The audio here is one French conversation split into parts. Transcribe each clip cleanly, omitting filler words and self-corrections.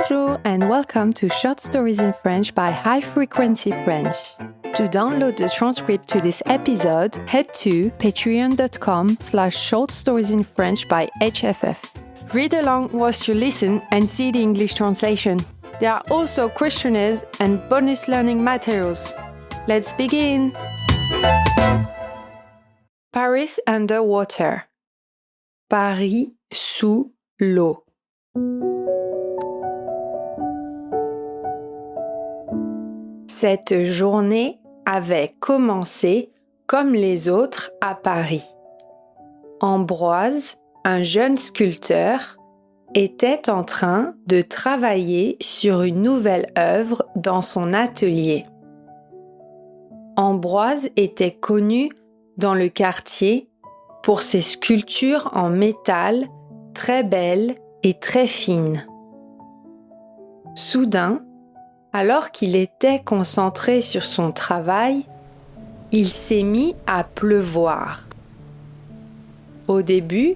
Bonjour and welcome to Short Stories in French by High Frequency French. To download the transcript to this episode, head to patreon.com/shortstoriesinfrench by HFF. Read along whilst you listen and see the English translation. There are also questionnaires and bonus learning materials. Let's begin! Paris underwater. Paris sous l'eau. Cette journée avait commencé comme les autres à Paris. Ambroise, un jeune sculpteur, était en train de travailler sur une nouvelle œuvre dans son atelier. Ambroise était connu dans le quartier pour ses sculptures en métal très belles et très fines. Soudain, alors qu'il était concentré sur son travail, il s'est mis à pleuvoir. Au début,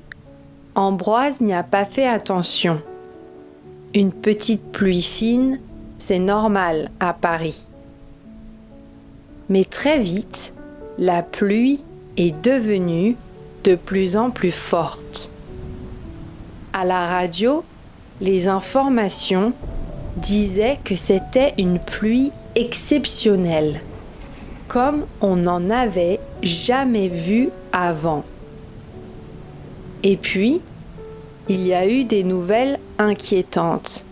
Ambroise n'y a pas fait attention. Une petite pluie fine, c'est normal à Paris. Mais très vite, la pluie est devenue de plus en plus forte. À la radio, les informations disaient que c'était une pluie exceptionnelle, comme on n'en avait jamais vu avant. Et puis, il y a eu des nouvelles inquiétantes.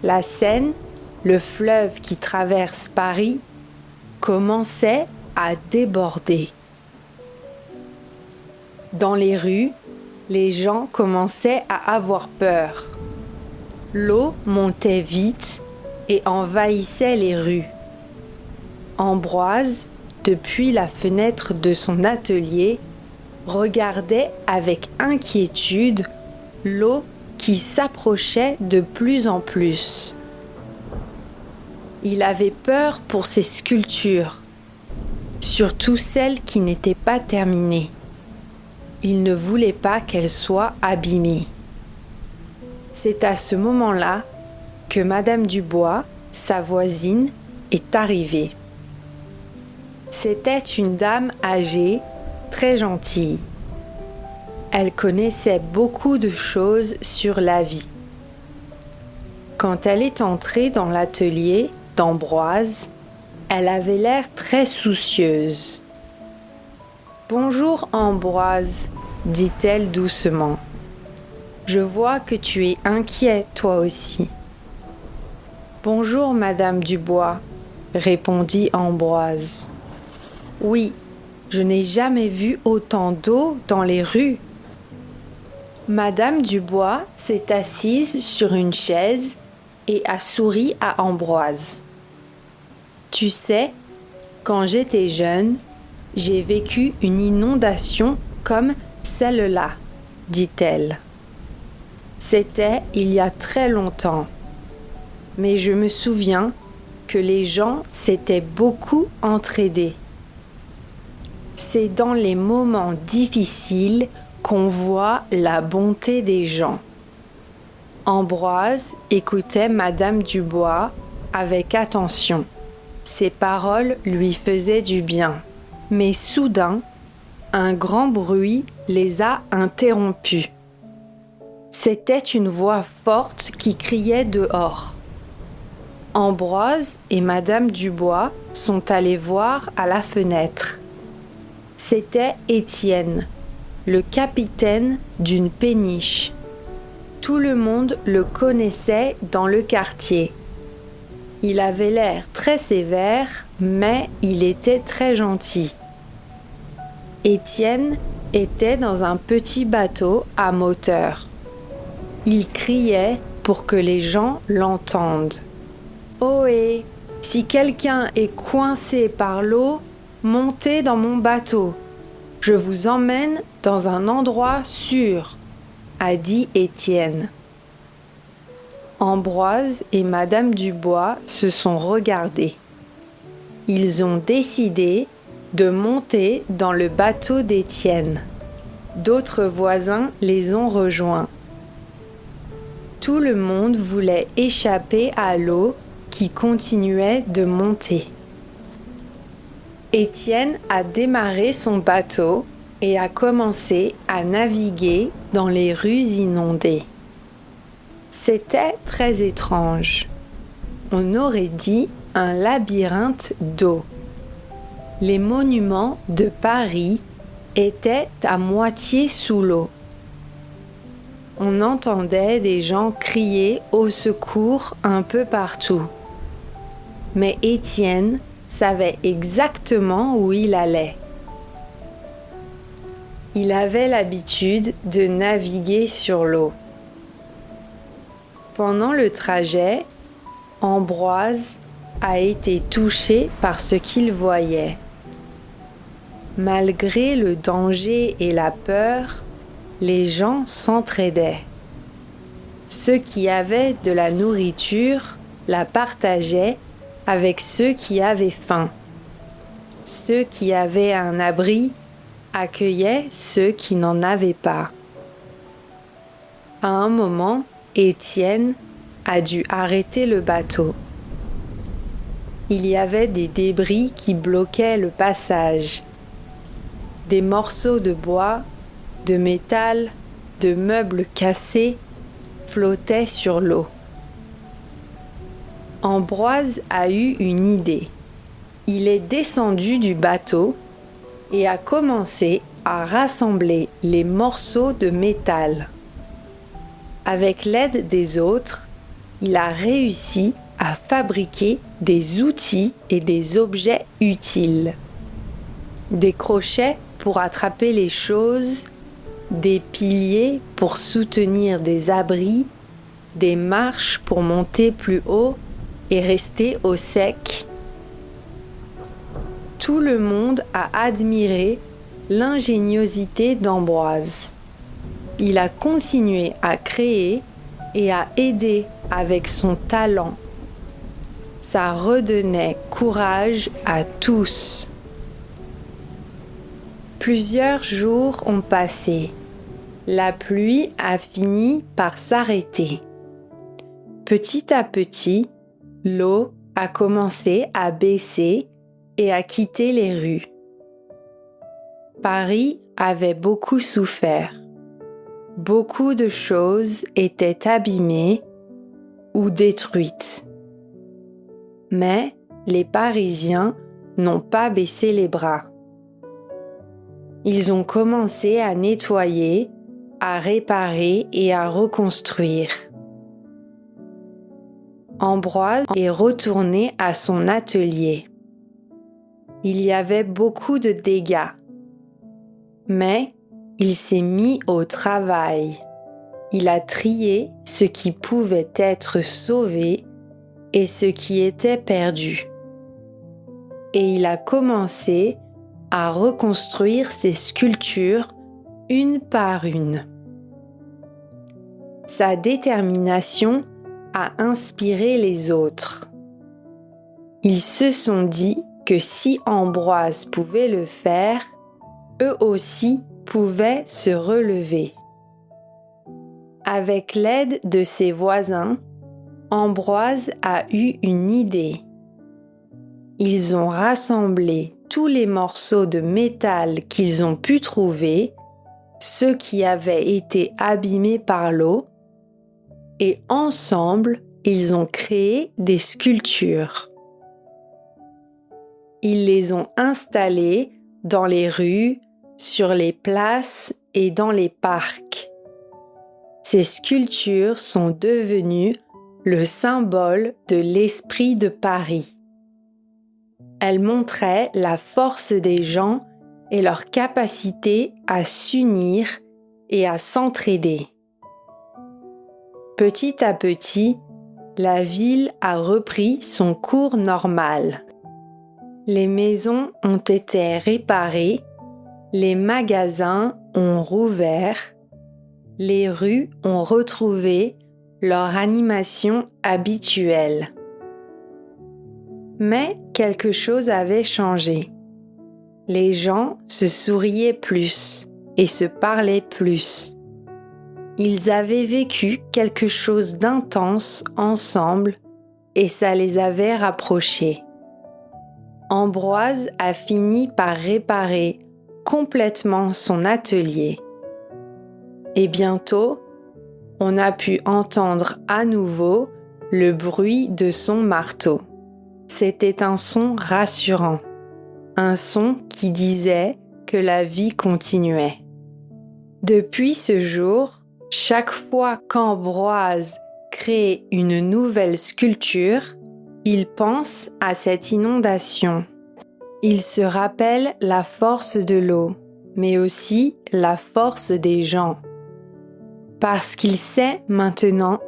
La Seine, le fleuve qui traverse Paris, commençait à déborder. Dans les rues, les gens commençaient à avoir peur. L'eau montait vite et envahissait les rues. Ambroise, depuis la fenêtre de son atelier, regardait avec inquiétude l'eau qui s'approchait de plus en plus. Il avait peur pour ses sculptures, surtout celles qui n'étaient pas terminées. Il ne voulait pas qu'elles soient abîmées. C'est à ce moment-là que Madame Dubois, sa voisine, est arrivée. C'était une dame âgée, très gentille. Elle connaissait beaucoup de choses sur la vie. Quand elle est entrée dans l'atelier d'Ambroise, elle avait l'air très soucieuse. « Bonjour Ambroise », dit-elle doucement. « Je vois que tu es inquiet toi aussi. »« Bonjour Madame Dubois », répondit Ambroise. « Oui, je n'ai jamais vu autant d'eau dans les rues. » Madame Dubois s'est assise sur une chaise et a souri à Ambroise. « Tu sais, quand j'étais jeune, j'ai vécu une inondation comme celle-là, dit-elle. C'était il y a très longtemps, mais je me souviens que les gens s'étaient beaucoup entraidés. C'est dans les moments difficiles qu'on voit la bonté des gens. » Ambroise écoutait Madame Dubois avec attention. Ses paroles lui faisaient du bien. Mais soudain, un grand bruit les a interrompus. C'était une voix forte qui criait dehors. Ambroise et Madame Dubois sont allés voir à la fenêtre. C'était Étienne, le capitaine d'une péniche. Tout le monde le connaissait dans le quartier. Il avait l'air très sévère, mais il était très gentil. Étienne était dans un petit bateau à moteur. Il criait pour que les gens l'entendent. « Ohé, si quelqu'un est coincé par l'eau, montez dans mon bateau. Je vous emmène dans un endroit sûr, » a dit Étienne. Ambroise et Madame Dubois se sont regardés. Ils ont décidé de monter dans le bateau d'Étienne. D'autres voisins les ont rejoints. Tout le monde voulait échapper à l'eau qui continuait de monter. Étienne a démarré son bateau et a commencé à naviguer dans les rues inondées. C'était très étrange. On aurait dit un labyrinthe d'eau. Les monuments de Paris étaient à moitié sous l'eau. On entendait des gens crier au secours un peu partout. Mais Étienne savait exactement où il allait. Il avait l'habitude de naviguer sur l'eau. Pendant le trajet, Ambroise a été touché par ce qu'il voyait. Malgré le danger et la peur, les gens s'entraidaient. Ceux qui avaient de la nourriture la partageaient avec ceux qui avaient faim. Ceux qui avaient un abri accueillaient ceux qui n'en avaient pas. À un moment, Étienne a dû arrêter le bateau. Il y avait des débris qui bloquaient le passage. Des morceaux de bois, de métal, de meubles cassés flottaient sur l'eau. Ambroise a eu une idée. Il est descendu du bateau et a commencé à rassembler les morceaux de métal. Avec l'aide des autres, il a réussi à fabriquer des outils et des objets utiles. Des crochets pour attraper les choses, des piliers pour soutenir des abris, des marches pour monter plus haut et rester au sec. Tout le monde a admiré l'ingéniosité d'Ambroise. Il a continué à créer et à aider avec son talent. Ça redonnait courage à tous. Plusieurs jours ont passé. La pluie a fini par s'arrêter. Petit à petit, l'eau a commencé à baisser et à quitter les rues. Paris avait beaucoup souffert. Beaucoup de choses étaient abîmées ou détruites. Mais les Parisiens n'ont pas baissé les bras. Ils ont commencé à nettoyer, à réparer et à reconstruire. Ambroise est retourné à son atelier. Il y avait beaucoup de dégâts, mais il s'est mis au travail. Il a trié ce qui pouvait être sauvé et ce qui était perdu. Et il a commencé à reconstruire ses sculptures une par une. Sa détermination a inspiré les autres. Ils se sont dit que si Ambroise pouvait le faire, eux aussi pouvaient se relever. Avec l'aide de ses voisins, Ambroise a eu une idée. Ils ont rassemblé tous les morceaux de métal qu'ils ont pu trouver, ceux qui avaient été abîmés par l'eau, et ensemble, ils ont créé des sculptures. Ils les ont installées dans les rues, sur les places et dans les parcs. Ces sculptures sont devenues le symbole de l'esprit de Paris. Elles montraient la force des gens et leur capacité à s'unir et à s'entraider. Petit à petit, la ville a repris son cours normal. Les maisons ont été réparées, les magasins ont rouvert, les rues ont retrouvé leur animation habituelle. Mais quelque chose avait changé. Les gens se souriaient plus et se parlaient plus. Ils avaient vécu quelque chose d'intense ensemble et ça les avait rapprochés. Ambroise a fini par réparer complètement son atelier. Et bientôt, on a pu entendre à nouveau le bruit de son marteau. C'était un son rassurant, un son qui disait que la vie continuait. Depuis ce jour, chaque fois qu'Ambroise crée une nouvelle sculpture, il pense à cette inondation. Il se rappelle la force de l'eau, mais aussi la force des gens. Parce qu'il sait maintenant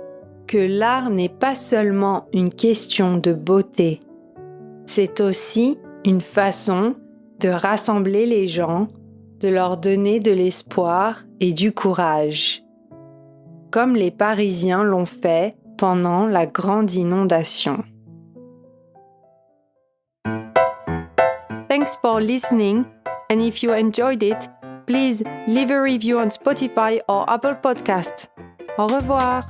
que l'art n'est pas seulement une question de beauté, c'est aussi une façon de rassembler les gens, de leur donner de l'espoir et du courage, comme les Parisiens l'ont fait pendant la grande inondation. Thanks for listening, and if you enjoyed it, please leave a review on Spotify or Apple Podcasts. Au revoir.